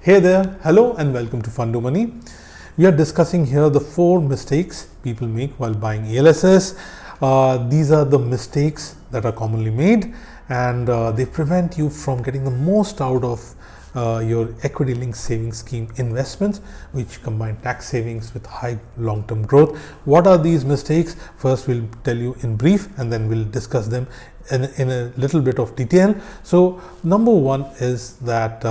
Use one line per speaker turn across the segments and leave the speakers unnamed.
Hey there, hello and welcome to Fund Money. We are discussing here the 4 mistakes people make while buying ELSS. These are the mistakes that are commonly made, and they prevent you from getting the most out of your equity linked savings scheme investments, which combine tax savings with high long-term growth. What are these mistakes? First, we'll tell you in brief, and then we'll discuss them in a little bit of detail. So number one is that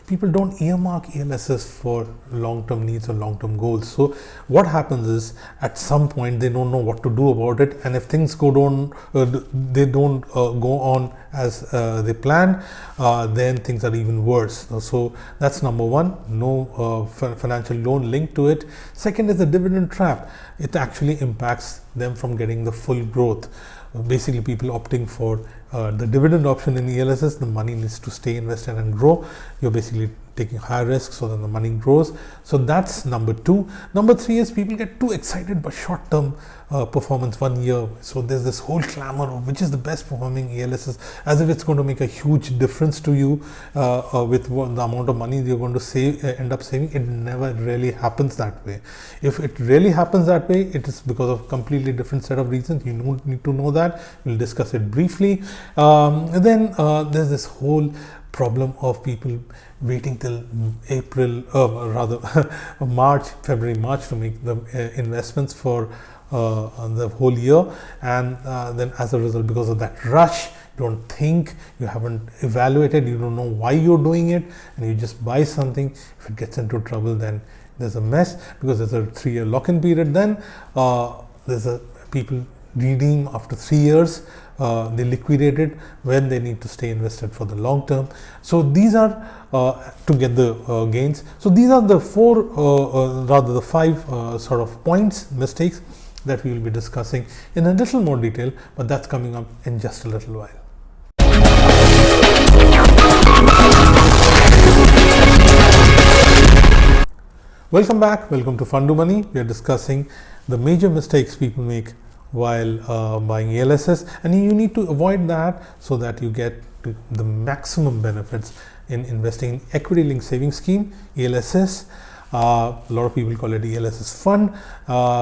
people don't earmark ELSS for long-term needs or long-term goals. So what happens is, at some point they don't know what to do about it, and if things go on as they planned, then things are even worse. So that's number one, no financial loan linked to it. Second is the dividend trap. It actually impacts them from getting the full growth. Basically, people opting for the dividend option in ELSS, the money needs to stay invested and grow. You're basically taking high risk so that the money grows. So that's number two. Number three is people get too excited by short-term performance 1 year. So there's this whole clamor of which is the best performing ELSS, as if it's going to make a huge difference to you with the amount of money you're going to save, end up saving. It never really happens that way. If it really happens that way, it is because of a completely different set of reasons. You don't need to know that. We'll discuss it briefly. Then there's this whole problem of people waiting till February, March to make the investments for the whole year, and then as a result, because of that rush, you don't think, you haven't evaluated, you don't know why you're doing it, and you just buy something. If it gets into trouble, then there's a mess, because there's a 3-year lock-in period. Then people redeem after 3 years. They liquidate it when they need to stay invested for the long term. So these are to get the gains. So these are the the 5 sort of mistakes that we will be discussing in a little more detail, but that's coming up in just a little while. Welcome back. Welcome to Fund Money. We are discussing the major mistakes people make while buying ELSS, and you need to avoid that so that you get to the maximum benefits in investing in equity linked savings scheme, ELSS. A lot of people call it ELSS fund,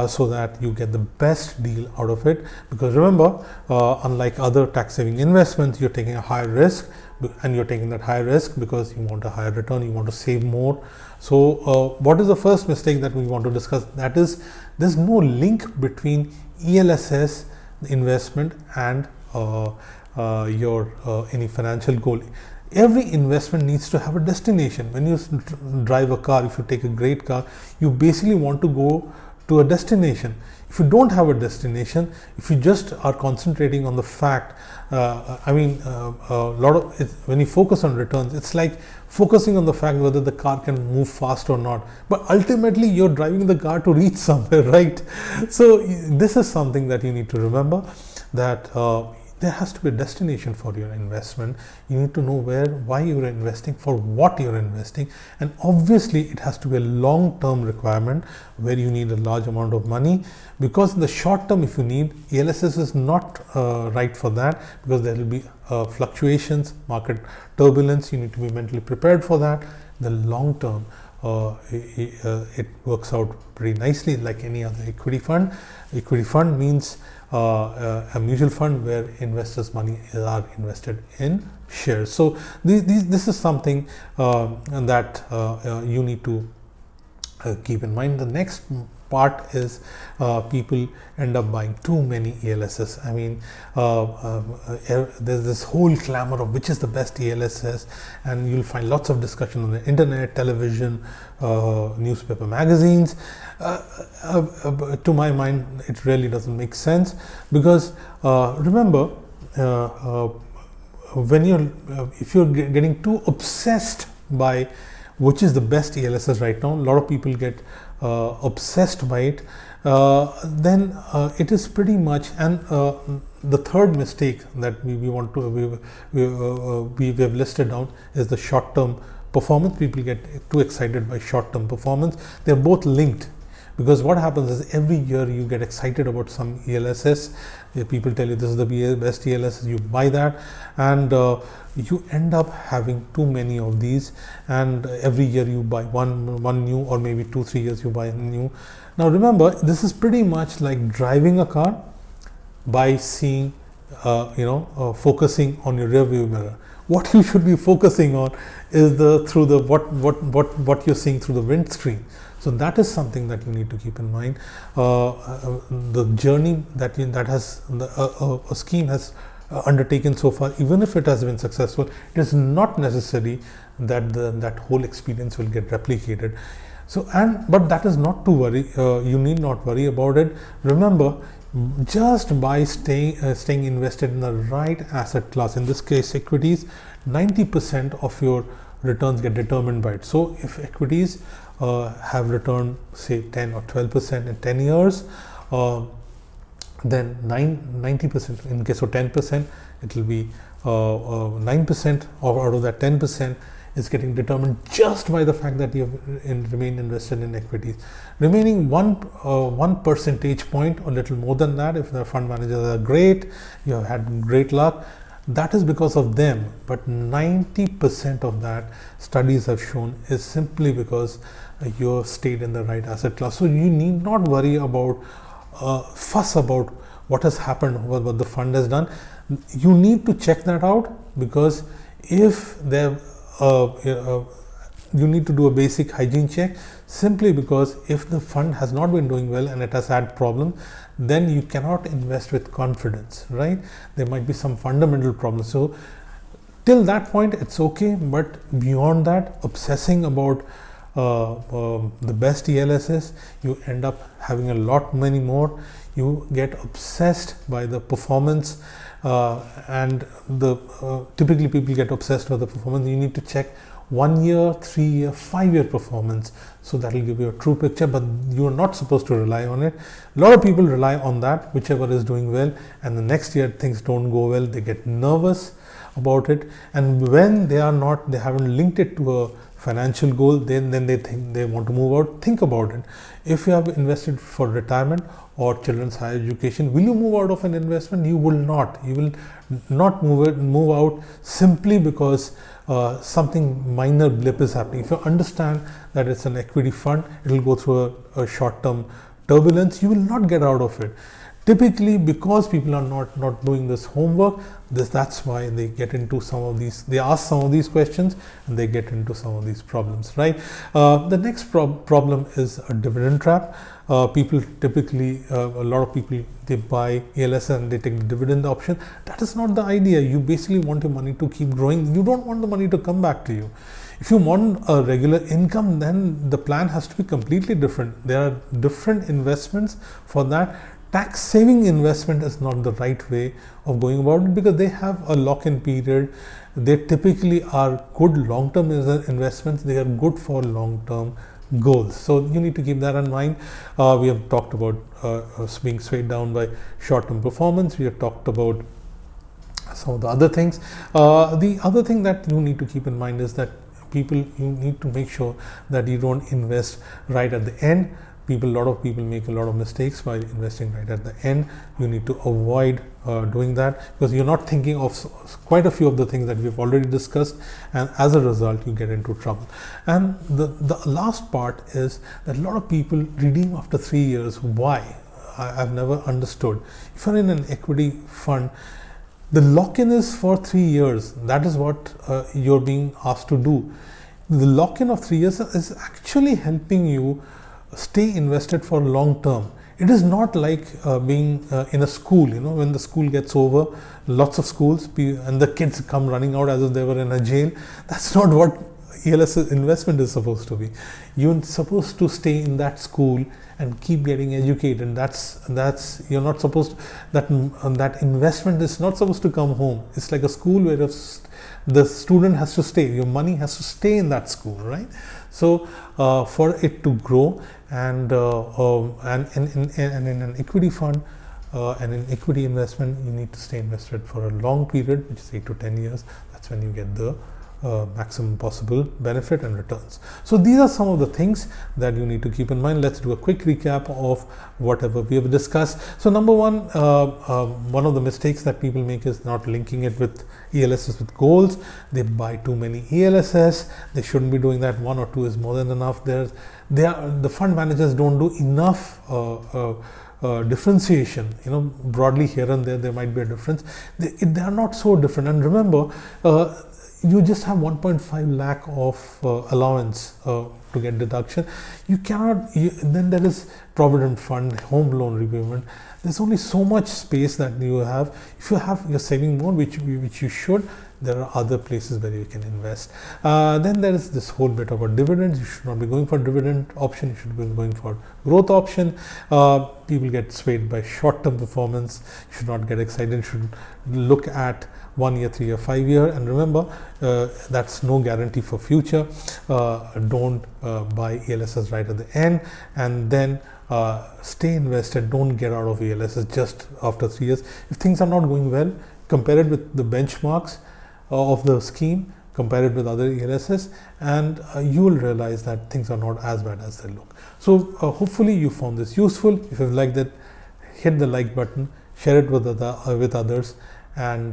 so that you get the best deal out of it, because remember, unlike other tax saving investments, you're taking a high risk, and you're taking that high risk because you want a higher return, you want to save more. So what is the first mistake that we want to discuss? That is, there's no link between ELSS investment and your any financial goal. Every investment needs to have a destination. When you drive a car, if you take a great car, you basically want to go to a destination. If you don't have a destination, if you just are concentrating on the fact, when you focus on returns, it's like focusing on the fact whether the car can move fast or not. But ultimately, you're driving the car to reach somewhere, right? So this is something that you need to remember, that there has to be a destination for your investment. You need to know why you're investing, for what you're investing, and obviously it has to be a long-term requirement where you need a large amount of money, because in the short term, if you need, ELSS is not right for that, because there will be fluctuations, market turbulence. You need to be mentally prepared for that. The long term, it works out pretty nicely, like any other equity fund. Equity fund means a mutual fund where investors' money are invested in shares. So this is something that you need to keep in mind. The next part is people end up buying too many ELSS. I mean, there's this whole clamor of which is the best ELSS, and you'll find lots of discussion on the internet, television, newspaper, magazines. To my mind, it really doesn't make sense, because remember, if you're getting too obsessed by which is the best ELSS right now, a lot of people get obsessed by it, then it is pretty much. And the third mistake that we have listed down is the short-term performance. People get too excited by short-term performance. They're both linked. because what happens is every year you get excited about some ELSS. People tell you this is the best ELSS, you buy that, and you end up having too many of these, and every year you buy one new, or maybe 2-3 years you buy a new. Now remember, this is pretty much like driving a car by seeing focusing on your rear view mirror. What you should be focusing on is what you're seeing through the windscreen. So that is something that you need to keep in mind. The journey that a scheme has undertaken so far, even if it has been successful, it is not necessary that that whole experience will get replicated. So, but that is not to worry. You need not worry about it. Remember, just by staying invested in the right asset class, in this case equities, 90% of your returns get determined by it. So if equities have returned say 10 or 12% in 10 years, then 90%, in case of 10%, it will be 9% out of that 10% is getting determined just by the fact that you have remained invested in equities. Remaining one percentage point or little more than that, if the fund managers are great, you have had great luck, that is because of them. But 90% of that, studies have shown, is simply because you have stayed in the right asset class. So you need not worry about fuss about what has happened, what the fund has done. You need to check that out, because if there you need to do a basic hygiene check, simply because if the fund has not been doing well and it has had problems, then you cannot invest with confidence, right? There might be some fundamental problems. So till that point it's okay, but beyond that, obsessing about the best ELSS, you end up having a lot many more. You get obsessed by the performance, and typically people get obsessed with the performance. You need to check 1 year, 3 year, 5 year performance, so that will give you a true picture, but you are not supposed to rely on it. A lot of people rely on that, whichever is doing well, and the next year things don't go well, they get nervous about it, and when they haven't linked it to a financial goal, then they think they want to move out. Think about it. If you have invested for retirement or children's higher education, will you move out of an investment? You will not. You will not move out simply because something minor blip is happening. If you understand that it's an equity fund, it will go through a short-term turbulence, you will not get out of it. Typically, because people are not doing this homework, that's why they get into some of these, they ask some of these questions and they get into some of these problems, right? The next problem is a dividend trap. People typically, a lot of people, they buy ELSS and they take the dividend option. That is not the idea. You basically want your money to keep growing. You don't want the money to come back to you. If you want a regular income, then the plan has to be completely different. There are different investments for that. Tax saving investment is not the right way of going about it, because they have a lock-in period. They typically are good long-term investments. They are good for long-term goals. So you need to keep that in mind. We have talked about being swayed down by short-term performance. We have talked about some of the other things. The other thing that you need to keep in mind is that you need to make sure that you don't invest right at the end. A lot of people make a lot of mistakes by investing right at the end. You need to avoid doing that, because you're not thinking of quite a few of the things that we've already discussed, and as a result you get into trouble. And the last part is that a lot of people redeem after 3 years. Why? I've never understood. If you're in an equity fund, the lock-in is for 3 years. That is what you're being asked to do. The lock-in of 3 years is actually helping you stay invested for long term. It is not like being in a school, when the school gets over, lots of schools, and the kids come running out as if they were in a jail. That's not what ELSS investment is supposed to be. You're supposed to stay in that school and keep getting educated. That's you're not supposed to, that investment is not supposed to come home. It's like a school where the student has to stay. Your money has to stay in that school, right? So for it to grow, and in an equity fund and in equity investment, you need to stay invested for a long period, which is 8 to 10 years. That's when you get the maximum possible benefit and returns. So these are some of the things that you need to keep in mind. Let's do a quick recap of whatever we have discussed. So number one, one of the mistakes that people make is not linking it with ELSS with goals. They buy too many ELSS. They shouldn't be doing that. 1 or 2 is more than enough. The fund managers don't do enough differentiation. Broadly here and there might be a difference. They are not so different. And remember, you just have 1.5 lakh of allowance to get deduction. You cannot. Then there is provident fund, home loan repayment. There's only so much space that you have. If you're saving more, which you should, there are other places where you can invest. Then there is this whole bit about dividends. You should not be going for dividend option. You should be going for growth option. People get swayed by short-term performance. You should not get excited. You should look at 1 year, 3 year, 5 year, and remember that's no guarantee for future. Don't buy ELSS right at the end, and then stay invested. Don't get out of ELSS just after 3 years. If things are not going well, compare it with the benchmarks of the scheme, compare it with other ELSS, and you will realize that things are not as bad as they look. So hopefully you found this useful. If you liked it, hit the like button, share it with others, and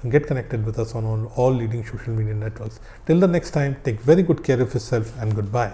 get connected with us on all leading social media networks. Till the next time, take very good care of yourself, and goodbye.